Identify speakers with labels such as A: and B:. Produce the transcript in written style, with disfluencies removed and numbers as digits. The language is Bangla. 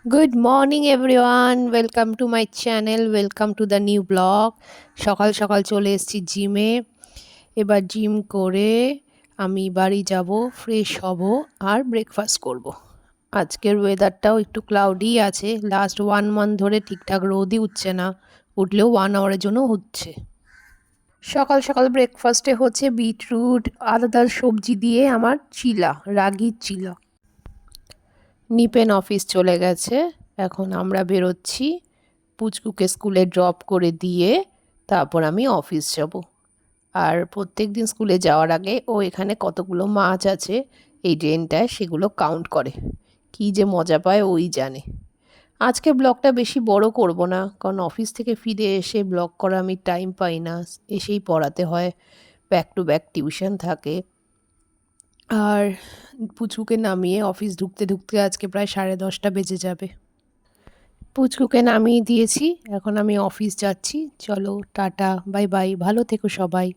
A: Good morning everyone, welcome to my channel, welcome to the new blog. সকাল সকাল চলে এসেছি জিমে। এবার জিম করে আমি বাড়ি যাব, ফ্রেশ হব আর ব্রেকফাস্ট করব। আজকের ওয়েদারটাও একটু ক্লাউডি আছে। লাস্ট 1 মান্থ ধরে ঠিকঠাক রোদই উঠছে না, উঠলেও 1 আওয়ারের জন্য হচ্ছে। সকাল সকাল ব্রেকফাস্টে হচ্ছে বিটরুট আলাদা সবজি দিয়ে আমার চিলা, রাগির চিলা। নিপেন অফিস চলে গেছে, এখন আমরা বেরোচ্ছি। পুচকুকে স্কুলে ড্রপ করে দিয়ে তারপর আমি অফিস যাব। আর প্রত্যেক দিন স্কুলে যাওয়ার আগে ও এখানে কতগুলো মাছ আছে এই ড্রেনটায় সেগুলো কাউন্ট করে। কী যে মজা পায় ওই জানে। আজকে ব্লগটা বেশি বড় করব না, কারণ অফিস থেকে ফিরে এসে ব্লগ করা আমি টাইম পাই না, এসেই পড়াতে হয়, ব্যাক টু ব্যাক টিউশন থাকে। আর পুচকুকে নামিয়ে অফিস ঢুকতে ঢুকতে আজকে প্রায় 10:30 বেজে যাবে। পুচকুকে নামিয়ে দিয়েছি, এখন আমি অফিস যাচ্ছি। চলো টাটা, বাই বাই, ভালো থেকো সবাই।